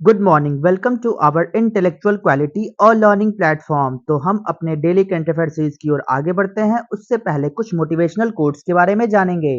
Good morning, welcome to our intellectual quality और learning platform. तो हम अपने डेली करंट अफेयर सीरीज की ओर आगे बढ़ते हैं। उससे पहले कुछ मोटिवेशनल कोट्स के बारे में जानेंगे।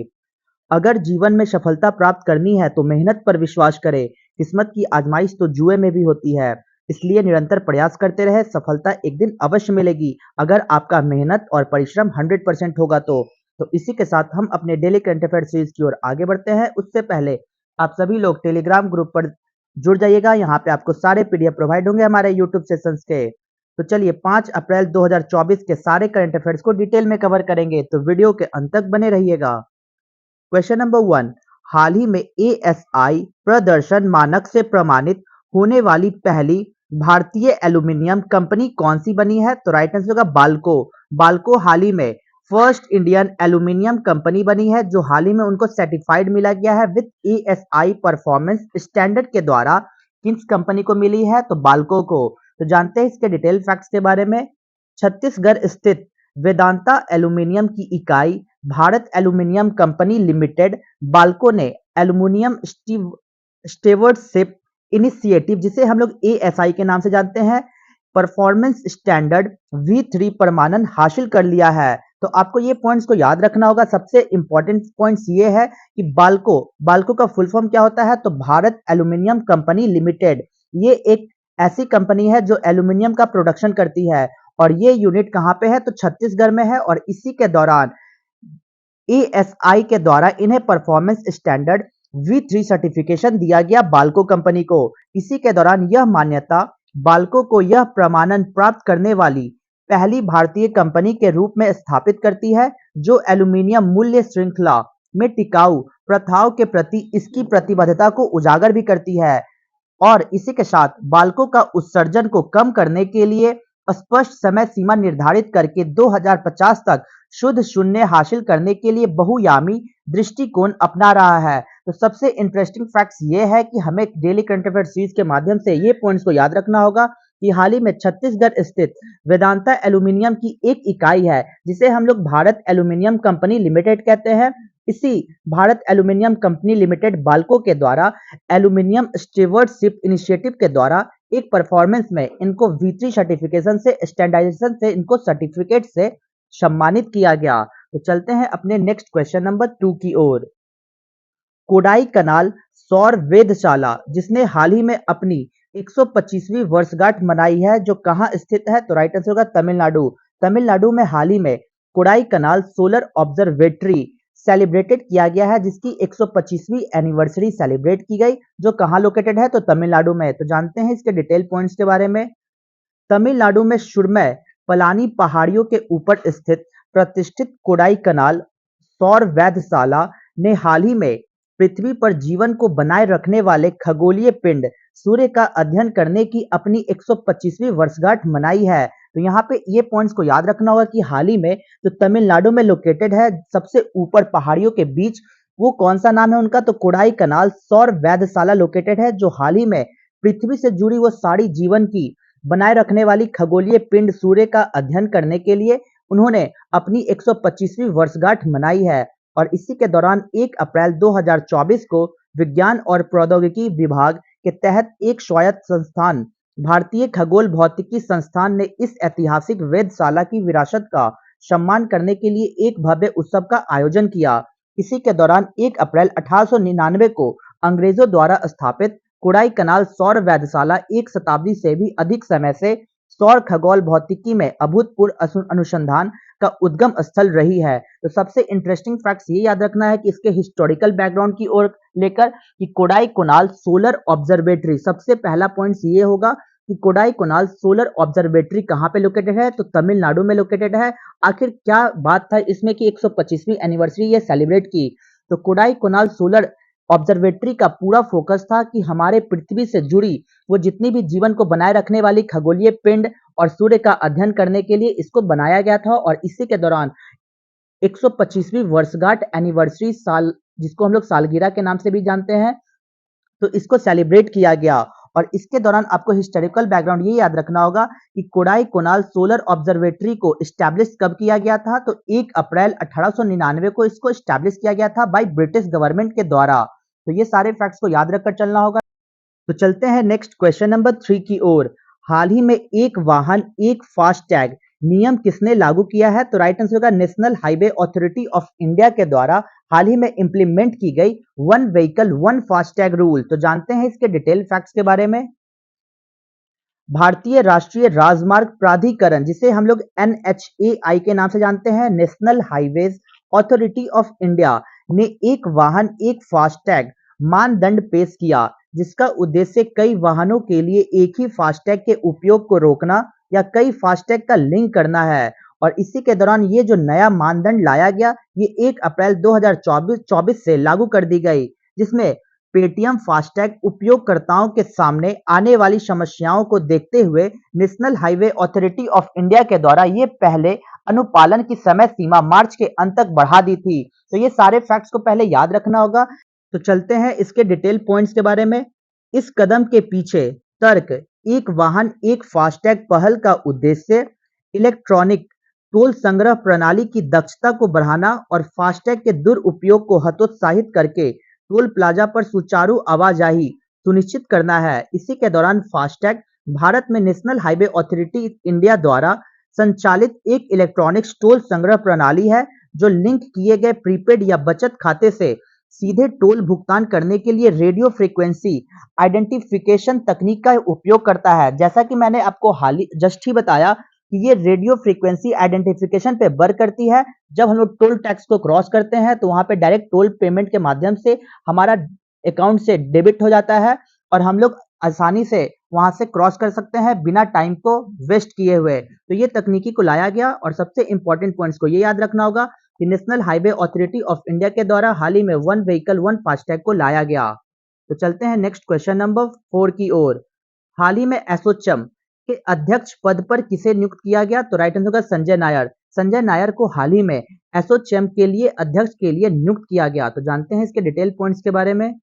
अगर जीवन में सफलता प्राप्त करनी है तो मेहनत पर विश्वास करें। किस्मत की आजमाइश तो जुए में भी होती है, इसलिए निरंतर प्रयास करते रहे। सफलता एक दिन अवश्य मिलेगी अगर आपका मेहनत और परिश्रम 100% होगा तो इसी के साथ हम अपने डेली करंट अफेयर सीरीज की ओर आगे बढ़ते हैं। उससे पहले आप सभी लोग टेलीग्राम ग्रुप पर जुड़ जाइएगा। यहाँ पे आपको सारे पीडीएफ प्रोवाइड होंगे हमारे यूट्यूब सेशंस के। तो चलिए 5 अप्रैल 2024 के सारे करंट अफेयर्स को डिटेल में कवर करेंगे, तो वीडियो के अंत तक बने रहिएगा। क्वेश्चन नंबर 1, हाल ही में एएसआई प्रदर्शन मानक से प्रमाणित होने वाली पहली भारतीय एल्यूमीनियम कंपनी कौन सी बनी है? तो राइट आंसर होगा बाल्को। बाल्को हाल ही में फर्स्ट इंडियन एल्यूमीनियम कंपनी बनी है जो हाल ही में उनको सर्टिफाइड मिला गया है विद एएसआई परफॉर्मेंस स्टैंडर्ड के द्वारा। किस कंपनी को मिली है? तो बाल्को को। तो जानते हैं इसके डिटेल फैक्ट्स के बारे में। छत्तीसगढ़ स्थित वेदांता एल्यूमीनियम की इकाई Bharat aluminium company limited Balco ने एल्यूमीनियम स्टेवर्डशिप इनिशिएटिव, जिसे हम लोग एएसआई के नाम से जानते हैं, परफॉर्मेंस स्टैंडर्ड V3 प्रमाणन हासिल कर लिया है। तो आपको ये पॉइंट्स को याद रखना होगा। सबसे इंपॉर्टेंट पॉइंट्स ये है कि बाल्को, बाल्को का फुल फॉर्म क्या होता है? तो भारत एल्यूमीनियम कंपनी लिमिटेड। ये एक ऐसी कंपनी है जो एल्यूमीनियम का प्रोडक्शन करती है और ये यूनिट कहाँ पे है? तो छत्तीसगढ़ में है। और इसी के दौरान एएसआई के द्वारा इन्हें परफॉर्मेंस स्टैंडर्ड V3 सर्टिफिकेशन दिया गया बाल्को कंपनी को। इसी के दौरान यह मान्यता बाल्को को यह प्रमाणन प्राप्त करने वाली पहली भारतीय कंपनी के रूप में स्थापित करती है जो एल्यूमीनियम मूल्य श्रृंखला में टिकाऊ प्रथाओं के प्रति इसकी प्रतिबद्धता को उजागर भी करती है। और इसी के साथ बाल्को का उत्सर्जन को कम करने के लिए स्पष्ट समय सीमा निर्धारित करके 2050 तक शुद्ध शून्य हासिल करने के लिए बहुयामी दृष्टिकोण अपना रहा है। तो सबसे इंटरेस्टिंग फैक्ट्स ये है कि हमें डेली करंट अफेयर सीरीज के माध्यम से ये पॉइंट्स को याद रखना होगा कि हाल ही में छत्तीसगढ़ स्थित वेदांता एल्यूमीनियम की एक इकाई है जिसे हम लोग भारत एल्यूमीनियम कंपनी लिमिटेड कहते हैं। इसी Bharat aluminium company limited Balco के द्वारा एल्यूमीनियम स्टीवर्डशिप इनिशिएटिव के द्वारा एक परफॉर्मेंस में इनको V3 सर्टिफिकेशन से स्टैंडर्डाइजेशन से इनको सर्टिफिकेट से सम्मानित किया गया। तो चलते हैं अपने नेक्स्ट क्वेश्चन नंबर 2 की ओर। कोडाई कनाल सौर वेधशाला जिसने हाल ही में अपनी 125वीं वर्षगांठ मनाई है, जो कहां स्थित है? तो राइट आंसर होगा तमिलनाडु। तमिलनाडु में हाल ही में कोडाई कनाल सोलर ऑब्जर्वेटरी सेलिब्रेटेड किया गया है जिसकी 125वीं एनिवर्सरी सेलिब्रेट की गई, जो कहां लोकेटेड है? तो तमिलनाडु में। तो जानते हैं इसके डिटेल पॉइंट्स के बारे में। तमिलनाडु में सुरमय पलानी पहाड़ियों के ऊपर स्थित प्रतिष्ठित कोडाई कनाल सौर वेधशाला ने हाल ही में पृथ्वी पर जीवन को बनाए रखने वाले खगोलीय पिंड सूर्य का अध्ययन करने की अपनी 125वीं वर्षगांठ मनाई है। तो यहाँ पे ये पॉइंट्स को याद रखना होगा कि हाल ही में जो तमिलनाडु में लोकेटेड है सबसे ऊपर पहाड़ियों के बीच, वो कौन सा नाम है उनका? तो कोडाई कनाल सौर वेधशाला लोकेटेड है, जो हाल ही में पृथ्वी से जुड़ी वो सारी जीवन की बनाए रखने वाली खगोलीय पिंड सूर्य का अध्ययन करने के लिए उन्होंने अपनी 125वीं वर्षगांठ मनाई है। और इसी के दौरान 1 अप्रैल 2024 को विज्ञान और प्रौद्योगिकी विभाग के तहत एक स्वायत्त संस्थान भारतीय खगोल भौतिकी संस्थान ने इस ऐतिहासिक वेधशाला की विरासत का सम्मान करने के लिए एक भव्य उत्सव का आयोजन किया। इसी के दौरान 1 अप्रैल 1899 को अंग्रेजों द्वारा स्थापित कोडाई कनाल सौर वेधशाला एक शताब्दी से भी अधिक समय से सौर खगोल भौतिकी में अभूतपूर्व अनुसंधान का उद्गम स्थल रही है। तो सबसे इंटरेस्टिंग फैक्ट्स ये याद रखना है कि इसके हिस्टोरिकल बैकग्राउंड की ओर लेकर कि कोडाई कोनाल सोलर ऑब्जर्वेटरी, सबसे पहला पॉइंट ये होगा कि कोडाई कोनाल सोलर ऑब्जर्वेटरी कहाँ पे लोकेटेड है? तो तमिलनाडु में लोकेटेड है। आखिर क्या बात था इसमें कि 125वीं एनिवर्सरी ये सेलिब्रेट की? तो कोडाई कोनाल सोलर ऑब्जर्वेटरी का पूरा फोकस था कि हमारे पृथ्वी से जुड़ी वो जितनी भी जीवन को बनाए रखने वाली खगोलीय पिंड और सूर्य का अध्ययन करने के लिए इसको बनाया गया था। और इसी के दौरान 125वीं वर्षगांठ एनिवर्सरी साल, जिसको हम लोग सालगिरह के नाम से भी जानते हैं, तो इसको सेलिब्रेट किया गया। और इसके दौरान आपको हिस्टोरिकल बैकग्राउंड ये याद रखना होगा कि कोडाई कोनाल सोलर ऑब्जर्वेटरी को स्टैब्लिश कब किया गया था? तो 1 अप्रैल 1899 को इसको स्टैब्लिश किया गया था बाय ब्रिटिश गवर्नमेंट के द्वारा। तो ये सारे फैक्ट्स को याद रखकर चलना होगा। तो चलते हैं नेक्स्ट क्वेश्चन नंबर 3 की ओर। हाल ही में एक वाहन एक फास्टैग नियम किसने लागू किया है? तो राइट आंसर होगा national highway authority of India के द्वारा हाल ही में इंप्लीमेंट की गई one vehicle one FASTag rule. तो जानते हैं इसके डिटेल फैक्ट्स के बारे में। भारतीय राष्ट्रीय राजमार्ग प्राधिकरण, जिसे हम लोग NHAI के नाम से जानते हैं, national highways authority of India ने एक वाहन एक फास्टैग मानदंड पेश किया, जिसका उद्देश्य कई वाहनों के लिए एक ही फास्टैग के उपयोग को रोकना या कई फास्टैग का लिंक करना है। और इसी के दौरान ये जो नया मानदंड लाया गया, ये 1 अप्रैल 2024 से लागू कर दी गई, जिसमें पेटीएम फास्टैग उपयोगकर्ताओं के सामने आने वाली समस्याओं को देखते हुए national highway authority of India के द्वारा ये पहले अनुपालन की समय सीमा मार्च के अंत तक बढ़ा दी थी। तो ये सारे फैक्ट्स को पहले याद रखना होगा। तो चलते हैं इसके डिटेल पॉइंट्स के बारे में। इस कदम के पीछे तर्क एक वाहन एक फास्टैग पहल का उद्देश्य इलेक्ट्रॉनिक टोल संग्रह प्रणाली की दक्षता को बढ़ाना और फास्टैग के दुरुपयोग को हतोत्साहित करके टोल प्लाजा पर सुचारू आवाजाही सुनिश्चित करना है। इसी के दौरान फास्टैग भारत में नेशनल हाईवे अथॉरिटी इंडिया द्वारा संचालित एक इलेक्ट्रॉनिक्स टोल संग्रह प्रणाली है, जो लिंक किए गए प्रीपेड या बचत खाते से सीधे टोल भुगतान करने के लिए रेडियो फ्रीक्वेंसी आइडेंटिफिकेशन तकनीक का उपयोग करता है। जैसा कि मैंने आपको जस्ट ही बताया कि ये रेडियो फ्रीक्वेंसी आइडेंटिफिकेशन पे वर्क करती है। जब हम लोग टोल टैक्स को क्रॉस करते हैं तो वहां पे डायरेक्ट टोल पेमेंट के माध्यम से हमारा अकाउंट से डेबिट हो जाता है और हम लोग आसानी से वहां से क्रॉस कर सकते हैं बिना टाइम को वेस्ट किए हुए। तो ये तकनीकी को लाया गया और सबसे इंपॉर्टेंट पॉइंट्स को ये याद रखना होगा कि national highway authority of India के द्वारा हाल ही में वन व्हीकल वन फास्टैग को लाया गया। तो चलते हैं नेक्स्ट क्वेश्चन नंबर 4 की ओर। हाल ही में एसोचैम के अध्यक्ष पद पर किसे नियुक्त किया गया? तो राइट आंसर होगा संजय नायर। संजय नायर को हाल ही में एसोचैम के लिए अध्यक्ष के लिए नियुक्त किया गया। तो जानते हैं इसके डिटेल पॉइंट्स के बारे में।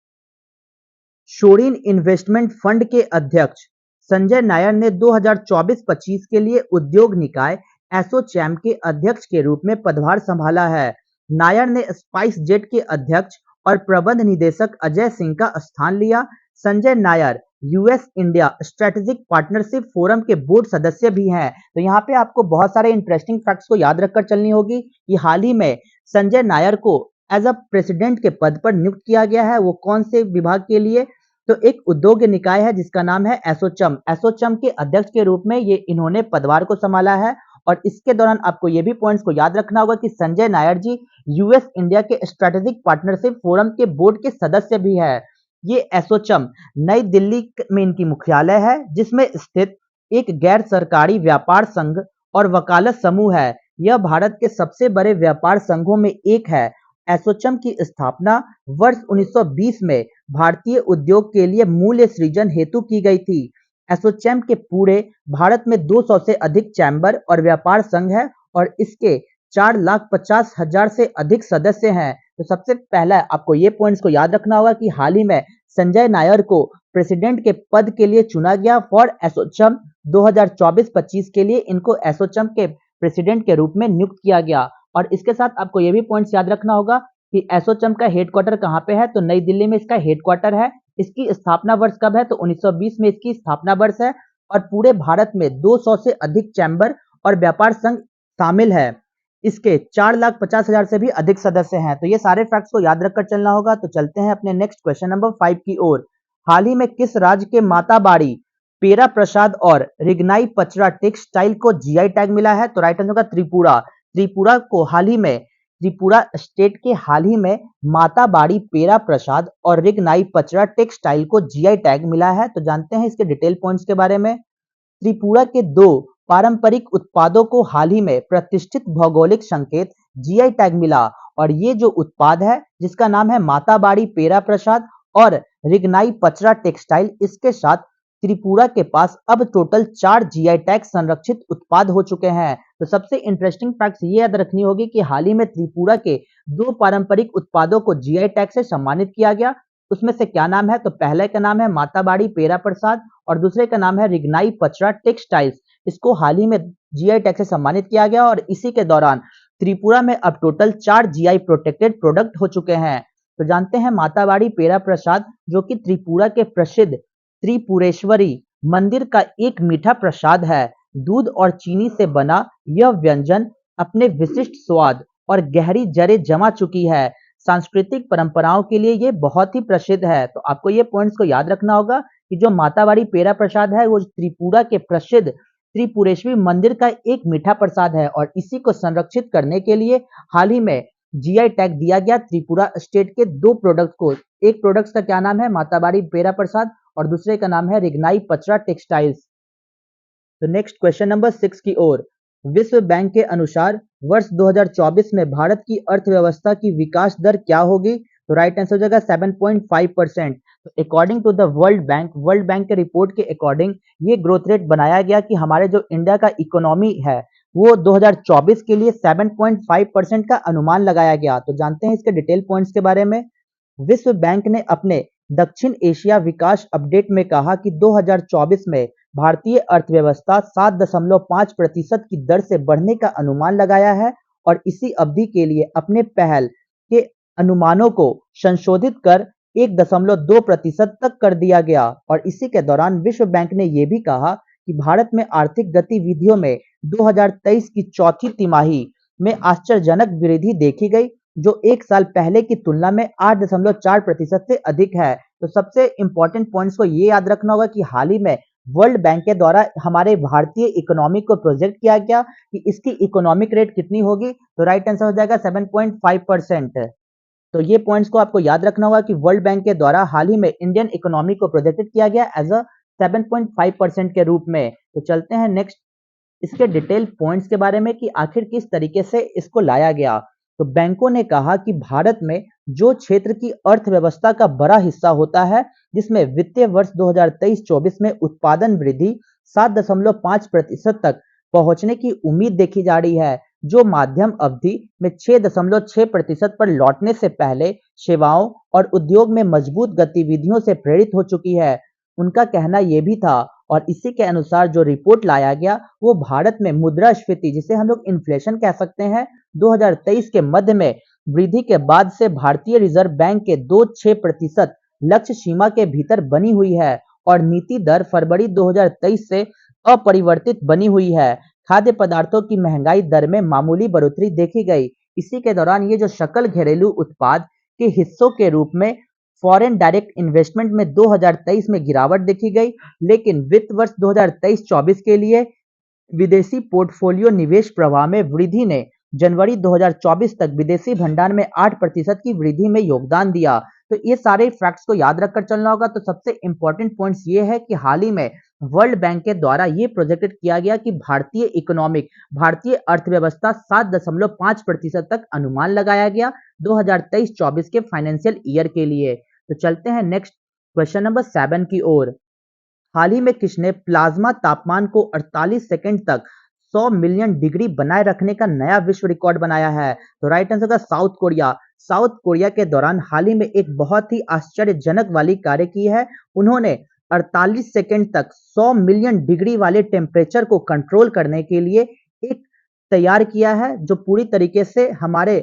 शोरिन इन्वेस्टमेंट फंड के अध्यक्ष संजय नायर ने 2024-25 के लिए उद्योग निकाय एसोचैम के अध्यक्ष के रूप में पदभार संभाला है। नायर ने स्पाइस जेट के अध्यक्ष और प्रबंध निदेशक अजय सिंह का स्थान लिया। Sanjay Nair US India strategic partnership forum के बोर्ड सदस्य भी हैं। तो यहाँ पे आपको बहुत सारे इंटरेस्टिंग फैक्ट्स को याद रखकर चलनी होगी कि हाल ही में संजय नायर को एज अ प्रेसिडेंट के पद पर नियुक्त किया गया है। वो कौन से विभाग के लिए? तो एक उद्योग निकाय है जिसका नाम है एसोचैम। एसोचैम के अध्यक्ष के रूप में ये इन्होंने पदभार को संभाला है। और इसके दौरान आपको ये भी पॉइंट्स को याद रखना होगा कि संजय नायर जी यूएस इंडिया के स्ट्रेटेजिक पार्टनरशिप फोरम के बोर्ड के सदस्य भी है। ये एसोचैम नई दिल्ली में इनकी मुख्यालय है, जिसमें स्थित एक गैर सरकारी व्यापार संघ और वकालत समूह है। यह भारत के सबसे बड़े व्यापार संघों में एक है। एसोचैम की स्थापना वर्ष 1920 में भारतीय उद्योग के लिए मूल्य सृजन हेतु की गई थी। एसोचैम के पूरे भारत में 200 से अधिक चैम्बर और व्यापार संघ है और इसके 4,50,000 से अधिक सदस्य हैं। तो सबसे पहला आपको ये पॉइंट्स को याद रखना होगा कि हाल ही में संजय नायर को प्रेसिडेंट के पद के लिए चुना गया फॉर एसोचैम। 2024-25 के लिए इनको एसोचैम के प्रेसिडेंट के रूप में नियुक्त किया गया। और इसके साथ आपको ये भी पॉइंट्स याद रखना होगा कि एसोचैम का हेडक्वार्टर कहाँ पे है? तो नई दिल्ली में इसका हेडक्वार्टर है। इसकी स्थापना वर्ष कब है? तो 1920 में इसकी स्थापना वर्ष है। और पूरे भारत में 200 से अधिक चैम्बर और व्यापार संघ शामिल है। इसके 4,50,000 से भी अधिक सदस्य हैं। तो ये सारे फैक्ट्स को याद रखकर चलना होगा। तो चलते हैं अपने नेक्स्ट क्वेश्चन नंबर 5 की ओर। हाल ही में किस राज्य के माताबाड़ी पेरा प्रसाद और रिगनाई पचरा टेक्सटाइल को जीआई टैग मिला है? तो राइट आंसर होगा त्रिपुरा। त्रिपुरा को हाल ही में त्रिपुरा स्टेट के हाल ही में माताबाड़ी पेरा प्रसाद और रिगनाई पचरा टेक्सटाइल को जीआई टैग मिला है। तो जानते हैं इसके डिटेल पॉइंट्स के बारे में। त्रिपुरा के 2 पारंपरिक उत्पादों को हाल ही में प्रतिष्ठित भौगोलिक संकेत जीआई टैग मिला। और ये जो उत्पाद है जिसका नाम है माताबाड़ी पेरा प्रसाद और रिगनाई पचरा टेक्सटाइल, इसके साथ त्रिपुरा के पास अब टोटल 4 जीआई टैग संरक्षित उत्पाद हो चुके हैं। तो सबसे इंटरेस्टिंग फैक्ट्स ये याद रखनी होगी कि हाल ही में त्रिपुरा के 2 पारंपरिक उत्पादों को जीआई टैग से सम्मानित किया गया। उसमें से क्या नाम है? तो पहले का नाम है माताबाड़ी पेरा प्रसाद और दूसरे का नाम है रिगनाई पचरा टेक्सटाइल्स। इसको हाल ही में जीआई टैग से सम्मानित किया गया और इसी के दौरान त्रिपुरा में अब टोटल 4 जीआई प्रोटेक्टेड प्रोडक्ट हो चुके हैं। तो जानते हैं माताबाड़ी पेरा प्रसाद जो कि त्रिपुरा के प्रसिद्ध त्रिपुरेश्वरी मंदिर का एक मीठा प्रसाद है। दूध और चीनी से बना यह व्यंजन अपने विशिष्ट स्वाद और गहरी जड़ें जमा चुकी है। सांस्कृतिक परंपराओं के लिए ये बहुत ही प्रसिद्ध है। तो आपको ये पॉइंट्स को याद रखना होगा कि जो मातावाड़ी पेड़ा प्रसाद है वो त्रिपुरा के प्रसिद्ध त्रिपुरेश्वरी मंदिर का एक मीठा प्रसाद है और इसी को संरक्षित करने के लिए हाल ही में जीआई टैग दिया गया त्रिपुरा स्टेट के दो प्रोडक्ट को। एक प्रोडक्ट्स का क्या नाम है? मातावाड़ी पेड़ा प्रसाद, और दूसरे का नाम है रिग्नाई पचरा टेक्सटाइल्स। तो नेक्स्ट क्वेश्चन नंबर 6 की ओर। विश्व बैंक के अनुसार वर्ष 2024 में भारत की अर्थव्यवस्था की विकास दर क्या होगी? तो राइट आंसर हो जाएगा 7.5%। तो according to the World Bank के रिपोर्ट के अकॉर्डिंग ये ग्रोथ रेट बनाया गया कि हमारे जो इंडिया का इकोनॉमी है वो 2024 के लिए 7.5% का अनुमान लगाया गया। तो जानते हैं इसके डिटेल पॉइंट्स के बारे में। विश्व बैंक ने अपने दक्षिण एशिया विकास अपडेट में कहा कि 2024 में भारतीय अर्थव्यवस्था 7.5% की दर से बढ़ने का अनुमान लगाया है और इसी अवधि के लिए अपने पहल के अनुमानों को संशोधित कर 1.2% तक कर दिया गया। और इसी के दौरान विश्व बैंक ने यह भी कहा कि भारत में आर्थिक गतिविधियों में 2023 की चौथी तिमाही में आश्चर्यजनक वृद्धि देखी गई, जो एक साल पहले की तुलना में 8.4% से अधिक है। तो सबसे इंपॉर्टेंट पॉइंट्स को ये याद रखना होगा कि हाल ही में वर्ल्ड बैंक के द्वारा हमारे भारतीय इकोनॉमी को प्रोजेक्ट किया गया कि इसकी इकोनॉमिक रेट कितनी होगी। तो राइट आंसर हो जाएगा 7.5%। तो ये पॉइंट्स को आपको याद रखना होगा कि वर्ल्ड बैंक के द्वारा हाल ही में इंडियन इकोनॉमी को प्रोजेक्टेड किया गया एज अ 7.5% के रूप में। तो चलते हैं नेक्स्ट इसके डिटेल पॉइंट्स के बारे में कि आखिर किस तरीके से इसको लाया गया। तो बैंकों ने कहा कि भारत में जो क्षेत्र की अर्थव्यवस्था का बड़ा हिस्सा होता है, जिसमें वित्तीय वर्ष 2023-24 में उत्पादन वृद्धि 7.5% तक पहुंचने की उम्मीद देखी जा रही है, जो माध्यम अवधि में 6.6% पर लौटने से पहले सेवाओं और उद्योग में मजबूत गतिविधियों से प्रेरित हो चुकी है। उनका कहना यह भी था और इसी के अनुसार जो रिपोर्ट लाया गया वो भारत में मुद्रास्फीति, जिसे हम लोग इन्फ्लेशन कह सकते हैं, 2023 के मध्य में वृद्धि के बाद से भारतीय रिजर्व बैंक के 2.6% लक्ष्य सीमा के भीतर बनी हुई है और नीति दर फरवरी 2023 से अपरिवर्तित बनी हुई है। खाद्य पदार्थों की महंगाई दर में मामूली बढ़ोतरी देखी गई। इसी के दौरान ये जो सकल घरेलू उत्पाद के हिस्सों के रूप में फॉरेन डायरेक्ट इन्वेस्टमेंट में 2023 में गिरावट देखी गई, लेकिन वित्त वर्ष 2023-24 के लिए विदेशी पोर्टफोलियो निवेश प्रवाह में वृद्धि ने जनवरी 2024 तक विदेशी भंडार में 8% की वृद्धि में योगदान दिया। तो ये सारे फैक्ट्स को याद रखकर चलना होगा। तो सबसे इंपॉर्टेंट पॉइंट्स ये है कि हाल ही में वर्ल्ड बैंक के द्वारा ये प्रोजेक्टेड किया गया कि भारतीय अर्थव्यवस्था 7.5% तक अनुमान लगाया गया 2023-24 के फाइनेंशियल ईयर के लिए। तो चलते हैं नेक्स्ट क्वेश्चन नंबर 7 की ओर। हाल ही में किसने प्लाज्मा तापमान को 48 सेकंड तक 100 मिलियन डिग्री बनाए रखने का नया विश्व रिकॉर्ड बनाया है? तो राइट आंसर का साउथ कोरिया। साउथ कोरिया के दौरान हाल ही में एक बहुत ही आश्चर्यजनक वाली कार्य की है। उन्होंने 48 सेकंड तक 100 मिलियन डिग्री वाले टेम्परेचर को कंट्रोल करने के लिए एक तैयार किया है, जो पूरी तरीके से हमारे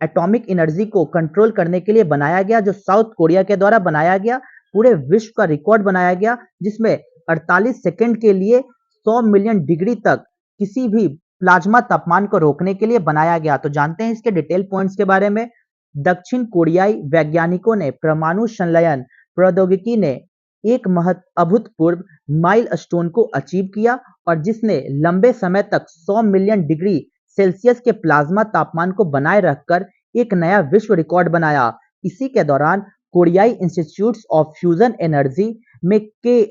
एटॉमिक एनर्जी को कंट्रोल करने के लिए बनाया गया, जो साउथ कोरिया के द्वारा बनाया गया। पूरे विश्व का रिकॉर्ड बनाया गया जिसमें 48 सेकंड के लिए 100 मिलियन डिग्री तक किसी भी प्लाज्मा तापमान को रोकने के लिए बनाया गया। तो जानते हैं इसके डिटेल पॉइंट्स के बारे में। दक्षिण कोरियाई वैज्ञानिकों ने परमाणु संलयन प्रौद्योगिकी ने एक अभूतपूर्व माइलस्टोन को अचीव किया और जिसने लंबे समय तक 100 मिलियन डिग्री सेल्सियस के प्लाज्मा तापमान को बनाए रखकर एक नया विश्व रिकॉर्ड बनाया। इसी के दौरान कोरियाई इंस्टीट्यूट ऑफ फ्यूजन एनर्जी में के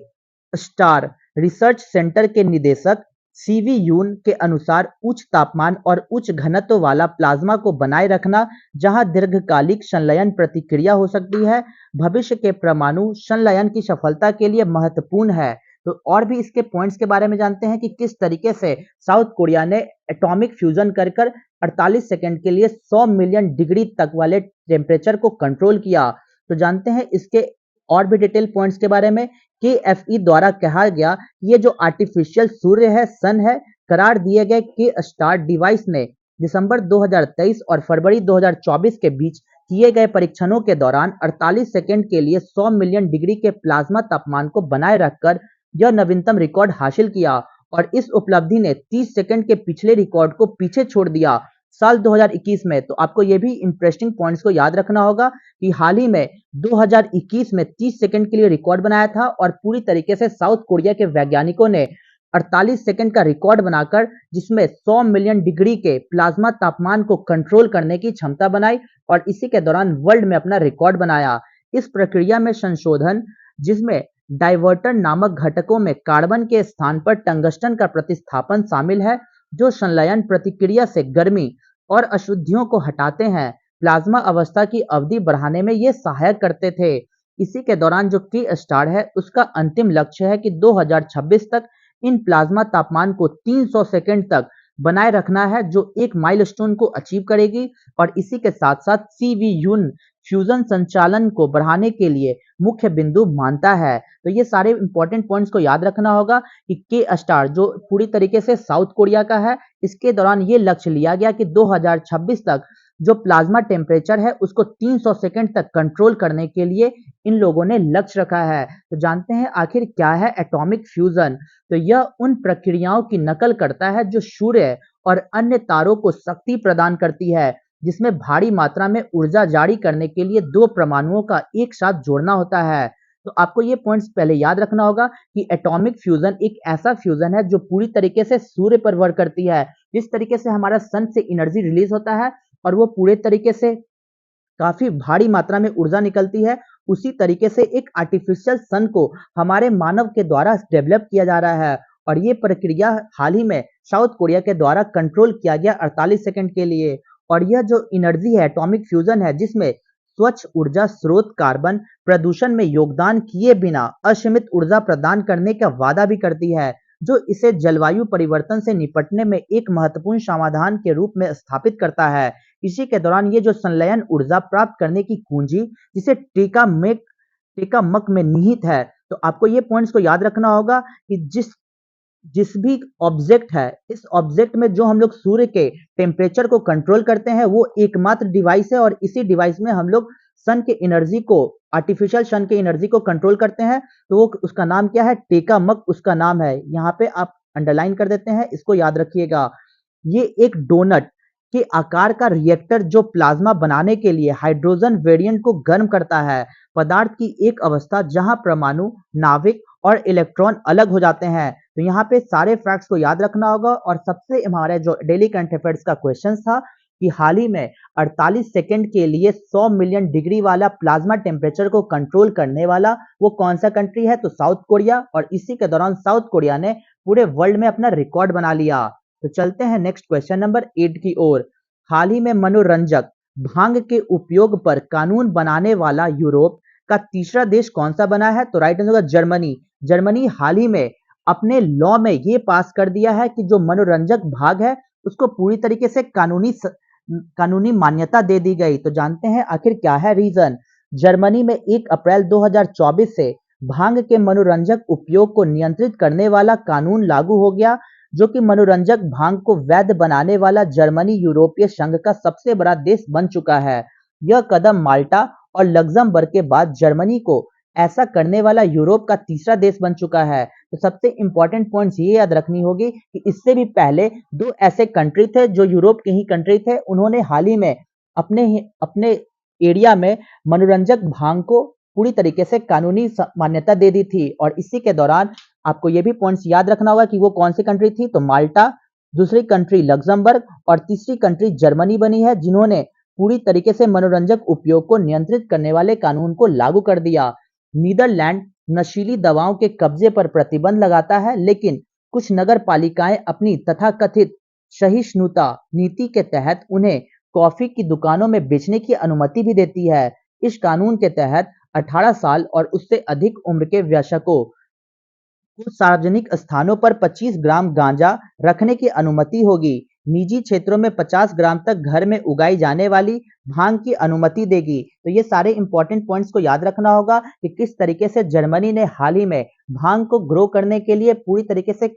स्टार रिसर्च सेंटर के निदेशक सीवी यून के अनुसार उच्च तापमान और उच्च घनत्व वाला प्लाज्मा को बनाए रखना, जहां दीर्घकालिक संलयन प्रतिक्रिया हो सकती है, भविष्य के परमाणु संलयन की सफलता के लिए महत्वपूर्ण है। तो और भी इसके पॉइंट्स के बारे में जानते हैं कि किस तरीके से साउथ कोरिया ने एटॉमिक फ्यूजन कर 48 सेकंड के लिए 100 मिलियन डिग्री तक वाले टेम्परेचर को कंट्रोल किया। तो जानते हैं इसके और भी डिटेल पॉइंट्स के बारे में। केएफई द्वारा कहा गया ये जो आर्टिफिशियल सूर्य है, सन है, करार दिए गए के स्टार डिवाइस ने दिसंबर 2023 और फरवरी 2024 के बीच किए गए परीक्षणों के दौरान 48 सेकंड के लिए 100 मिलियन डिग्री के प्लाज्मा तापमान को बनाए रखकर यह नवीनतम रिकॉर्ड हासिल किया और इस उपलब्धि ने 30 सेकंड के पिछले रिकॉर्ड को पीछे छोड़ दिया साल 2021 में। तो आपको ये भी इंटरेस्टिंग पॉइंट्स को याद रखना होगा कि हाल ही में 2021 में 30 सेकंड के लिए रिकॉर्ड बनाया था और पूरी तरीके से साउथ कोरिया के वैज्ञानिकों ने 48 सेकंड का रिकॉर्ड बनाकर जिसमें 100 मिलियन डिग्री के प्लाज्मा तापमान को कंट्रोल करने की क्षमता बनाई और इसी के दौरान वर्ल्ड में अपना रिकॉर्ड बनाया। इस प्रक्रिया में संशोधन जिसमें डाइवर्टर नामक घटकों में कार्बन के स्थान पर टंगस्टन का प्रतिस्थापन शामिल है, जो संलयन प्रतिक्रिया से गर्मी और अशुद्धियों को हटाते हैं, प्लाज्मा अवस्था की अवधि बढ़ाने में ये सहायक करते थे। इसी के दौरान जो के स्टार है उसका अंतिम लक्ष्य है कि 2026 तक इन प्लाज्मा तापमान को 300 सेकंड तक बनाए रखना है, जो एक माइलस्टोन को अचीव करेगी और इसी के साथ साथ सीवीयून फ्यूजन संचालन को बढ़ाने के लिए मुख्य बिंदु मानता है। तो ये सारे इंपॉर्टेंट पॉइंट्स को याद रखना होगा कि के स्टार जो पूरी तरीके से साउथ कोरिया का है, इसके दौरान ये लक्ष्य लिया गया कि 2026 तक जो प्लाज्मा टेम्परेचर है उसको 300 सेकंड तक कंट्रोल करने के लिए इन लोगों ने लक्ष्य रखा है। तो जानते हैं आखिर क्या है एटॉमिक फ्यूजन। तो यह उन प्रक्रियाओं की नकल करता है जो सूर्य और अन्य तारों को शक्ति प्रदान करती है, जिसमें भारी मात्रा में ऊर्जा जारी करने के लिए दो परमाणुओं का एक साथ जोड़ना होता है। तो आपको ये पॉइंट्स पहले याद रखना होगा कि एटॉमिक फ्यूजन एक ऐसा फ्यूजन है जो पूरी तरीके से सूर्य पर वर्क करती है। जिस तरीके से हमारा सन से एनर्जी रिलीज होता है और वो पूरे तरीके से काफी भारी मात्रा में ऊर्जा निकलती है, उसी तरीके से एक आर्टिफिशियल सन को हमारे मानव के द्वारा डेवलप किया जा रहा है और ये प्रक्रिया हाल ही में साउथ कोरिया के द्वारा कंट्रोल किया गया 48 सेकंड के लिए। और यह जो एनर्जी है एटॉमिक फ्यूजन है, जिसमें स्वच्छ ऊर्जा स्रोत कार्बन प्रदूषण में योगदान किए बिना असीमित ऊर्जा प्रदान करने का वादा भी करती है, जो इसे जलवायु परिवर्तन से निपटने में एक महत्वपूर्ण समाधान के रूप में स्थापित करता है। इसी के दौरान ये जो संलयन ऊर्जा प्राप्त करने की कुंजी जिसे टेकामक में निहित है। तो आपको ये पॉइंट्स को याद रखना होगा कि जिस जिस भी ऑब्जेक्ट है, इस ऑब्जेक्ट में जो हम लोग सूर्य के टेम्परेचर को कंट्रोल करते हैं वो एकमात्र डिवाइस है और इसी डिवाइस में हम लोग सन के एनर्जी को आर्टिफिशियल सन के एनर्जी को कंट्रोल करते हैं। तो वो उसका नाम क्या है, टेकामक उसका नाम है। यहाँ पे आप अंडरलाइन कर देते हैं, इसको याद रखिएगा। ये एक डोनट के आकार का रिएक्टर जो प्लाज्मा बनाने के लिए हाइड्रोजन वेरिएंट को गर्म करता है, पदार्थ की एक अवस्था जहां परमाणु नाभिक और इलेक्ट्रॉन अलग हो जाते हैं। तो यहाँ पे सारे फैक्ट्स को याद रखना होगा और सबसे हमारे जो डेली करंट अफेयर्स का क्वेश्चन था कि हाल ही में 48 सेकंड के लिए 100 मिलियन डिग्री वाला प्लाज्मा टेम्परेचर को कंट्रोल करने वाला वो कौन सा कंट्री है, तो साउथ कोरिया। और इसी के दौरान साउथ कोरिया ने पूरे वर्ल्ड में अपना रिकॉर्ड बना लिया। तो चलते हैं नेक्स्ट क्वेश्चन नंबर 8 की ओर। हाल ही में मनोरंजक भांग के उपयोग पर कानून बनाने वाला यूरोप का तीसरा देश कौन सा बना है, तो राइट आंसर होगा जर्मनी। जर्मनी हाल ही में अपने लॉ में ये पास कर दिया है कि जो मनोरंजक भाग है उसको पूरी तरीके से कानूनी मान्यता दे दी गई। तो जानते हैं आखिर क्या है रीजन। जर्मनी में 1 अप्रैल 2024 से भांग के मनोरंजक उपयोग को नियंत्रित करने वाला कानून लागू हो गया, जो कि मनोरंजक भांग को वैध बनाने वाला जर्मनी यूरोपीय संघ का सबसे बड़ा देश बन चुका है। यह कदम माल्टा और लग्जमबर्ग के बाद जर्मनी को ऐसा करने वाला यूरोप का तीसरा देश बन चुका है। तो सबसे इंपॉर्टेंट पॉइंट्स ये याद रखनी होगी कि इससे भी पहले दो ऐसे कंट्री थे जो यूरोप के ही कंट्री थे, उन्होंने हाल ही में अपने एरिया में मनोरंजक भांग को पूरी तरीके से कानूनी मान्यता दे दी थी। और इसी के दौरान आपको ये भी पॉइंट्स याद रखना होगा कि वो कौन सी कंट्री थी, तो माल्टा, दूसरी कंट्री लग्जमबर्ग और तीसरी कंट्री जर्मनी बनी है, जिन्होंने पूरी तरीके से मनोरंजक उपयोग को नियंत्रित करने वाले कानून को लागू कर दिया। नीदरलैंड नशीली दवाओं के कब्जे पर प्रतिबंध लगाता है, लेकिन कुछ नगर पालिकाएं अपनी तथाकथित सहिष्णुता नीति के तहत उन्हें कॉफी की दुकानों में बेचने की अनुमति भी देती है। इस कानून के तहत 18 साल और उससे अधिक उम्र के वयस्कों को सार्वजनिक स्थानों पर 25 ग्राम गांजा रखने की अनुमति होगी। निजी क्षेत्रों में 50 ग्राम तक घर में उगाई जाने वाली भांग की अनुमति देगी। तो ये सारे इंपॉर्टेंट पॉइंट्स को याद रखना होगा कि किस तरीके से जर्मनी ने हाल ही में भांग को ग्रो करने के लिए पूरी तरीके से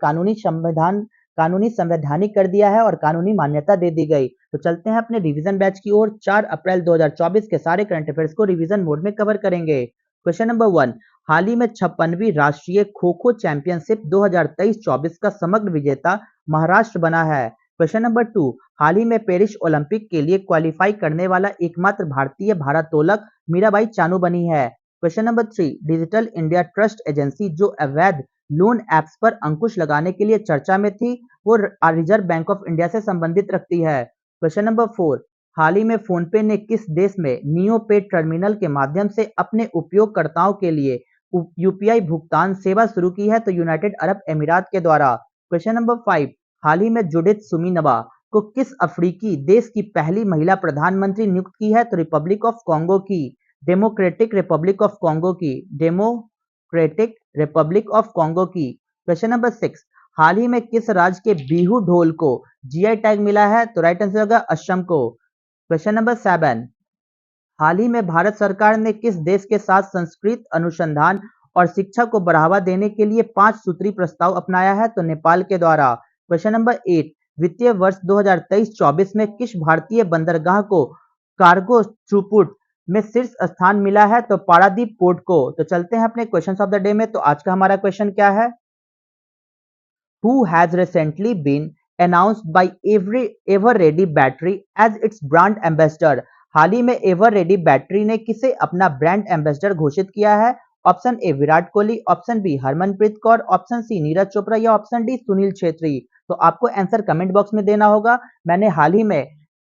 कानूनी संवैधानिक कर दिया है और कानूनी मान्यता दे दी गई। तो चलते हैं अपने रिवीजन बैच की ओर। 4 अप्रैल 2024 के सारे करंट अफेयर्स को रिवीजन मोड में कवर करेंगे। क्वेश्चन नंबर 1, हाल ही में 56वीं राष्ट्रीय खो-खो चैंपियनशिप 2023-24 का समग्र विजेता महाराष्ट्र बना है। क्वेश्चन नंबर 2, हाल ही में पेरिस ओलंपिक के लिए क्वालिफाई करने वाला एकमात्र भारतीय भारोत्तोलक मीराबाई चानू बनी है। Question number 3, digital India trust agency जो अवैध लोन ऐप्स पर अंकुश लगाने के लिए चर्चा में थी, वो रिजर्व बैंक ऑफ इंडिया से संबंधित रखती है। क्वेश्चन नंबर 4, हाल ही में फोनपे ने किस देश में नियो पे टर्मिनल के माध्यम से अपने उपयोगकर्ताओं के लिए यूपीआई भुगतान सेवा शुरू की है? तो यूनाइटेड अरब अमीरात के द्वारा। क्वेश्चन नंबर 5, हाल ही में जुडिथ सुमिनवा को किस अफ्रीकी देश की पहली महिला प्रधानमंत्री नियुक्त की है? तो रिपब्लिक ऑफ कॉन्गो की, डेमोक्रेटिक रिपब्लिक ऑफ कॉन्गो की, डेमोक्रेटिक रिपब्लिक ऑफ कॉन्गो की। क्वेश्चन नंबर 6, हाल ही में किस राज्य के बीहू ढोल को जीआई टैग मिला है? तो राइट आंसर होगा असम को। क्वेश्चन नंबर 7, हाल ही में भारत सरकार ने किस देश के साथ संस्कृत अनुसंधान और शिक्षा को बढ़ावा देने के लिए 5 सूत्री प्रस्ताव अपनाया है? तो नेपाल के द्वारा। क्वेश्चन नंबर 8, वित्तीय वर्ष 2023-24 में किस भारतीय बंदरगाह को कार्गो थ्रूपुट में शीर्ष स्थान मिला है? तो पारादीप पोर्ट को। तो चलते हैं अपने क्वेश्चंस ऑफ द डे में। तो आज का हमारा क्वेश्चन क्या है? Who has recently been announced by Everready Battery as its brand ambassador? हाल ही में एवररेडी बैटरी ने किसे अपना ब्रांड एम्बेसडर घोषित किया है? Option A Virat Kohli, option B Harmanpreet Kaur, option C Neeraj Chopra या ऑप्शन डी सुनील छेत्री। तो आपको आंसर कमेंट बॉक्स में देना होगा। मैंने हाल ही में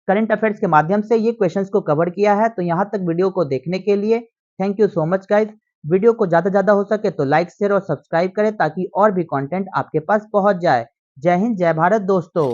करंट अफेयर्स के माध्यम से ये क्वेश्चंस को कवर किया है। तो यहाँ तक वीडियो को देखने के लिए thank you so much guys. Video को ज़्यादा से ज़्यादा हो सके तो लाइक शेयर और सब्सक्राइब करें ताकि और भी कंटेंट आपके पास पहुंच जाए। जय हिंद, जय भारत दोस्तों।